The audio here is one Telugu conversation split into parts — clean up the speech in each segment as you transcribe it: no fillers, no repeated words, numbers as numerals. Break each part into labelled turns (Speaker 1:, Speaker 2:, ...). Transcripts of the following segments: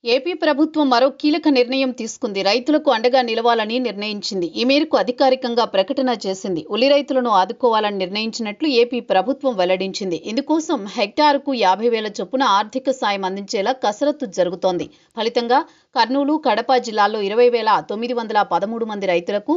Speaker 1: ఏపీ ప్రభుత్వం మరో కీలక నిర్ణయం తీసుకుంది. రైతులకు అండగా నిలవాలని నిర్ణయించింది. ఈ మేరకు అధికారికంగా ప్రకటన చేసింది. ఉల్లి రైతులను ఆదుకోవాలని నిర్ణయించినట్లు ఏపీ ప్రభుత్వం వెల్లడించింది. ఇందుకోసం హెక్టారుకు 50,000 చొప్పున ఆర్థిక సాయం అందించేలా కసరత్తు జరుగుతోంది. ఫలితంగా కర్నూలు, కడప జిల్లాల్లో 20,913 మంది రైతులకు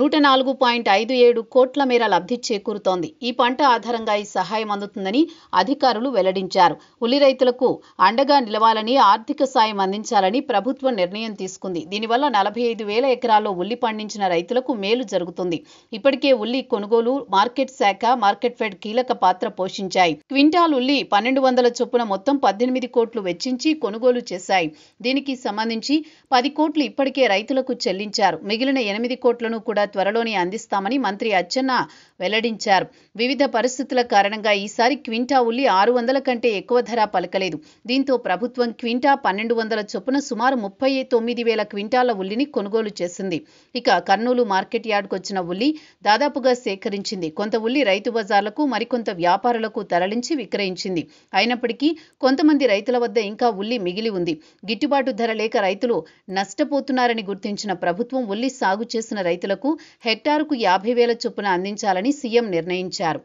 Speaker 1: 104.57 కోట్ల మేర లబ్ధి చేకూరుతోంది. ఈ పంట ఆధారంగా ఈ సహాయం అందుతుందని అధికారులు వెల్లడించారు. ఉల్లి రైతులకు అండగా నిలవాలని, ఆర్థిక సాయం అందించాలని ప్రభుత్వం నిర్ణయం తీసుకుంది. దీనివల్ల 45,000 ఎకరాల్లో ఉల్లి పండించిన రైతులకు మేలు జరుగుతుంది. ఇప్పటికే ఉల్లి కొనుగోలు, మార్కెట్ శాఖ, మార్కెట్ ఫెడ్ కీలక పాత్ర పోషించాయి. క్వింటాల్ ఉల్లి 1,200 చొప్పున మొత్తం 18 కోట్లు వెచ్చించి కొనుగోలు చేశాయి. దీనికి సంబంధించి 10 కోట్లు ఇప్పటికే రైతులకు చెల్లించారు. మిగిలిన 8 కోట్లను కూడా త్వరలోనే అందిస్తామని మంత్రి అచ్చెన్న వెల్లడించారు. వివిధ పరిస్థితుల కారణంగా ఈసారి క్వింటా ఉల్లి 600 కంటే ఎక్కువ ధర పలకలేదు. దీంతో ప్రభుత్వం క్వింటా 1,200 చొప్పున సుమారు 39,000 క్వింటాల ఉల్లిని కొనుగోలు చేసింది. ఇక కర్నూలు మార్కెట్ యార్డుకు వచ్చిన ఉల్లి దాదాపుగా సేకరించింది. కొంత ఉల్లి రైతు బజార్లకు, మరికొంత వ్యాపారులకు తరలించి విక్రయించింది. అయినప్పటికీ కొంతమంది రైతుల వద్ద ఇంకా ఉల్లి మిగిలి ఉంది. గిట్టుబాటు ధర లేక రైతులు నష్టపోతున్నారని గుర్తించిన ప్రభుత్వం ఉల్లి సాగు చేసిన రైతులకు హెక్టారుకు 50,000 చొప్పున అందించాలని సీఎం నిర్ణయించారు.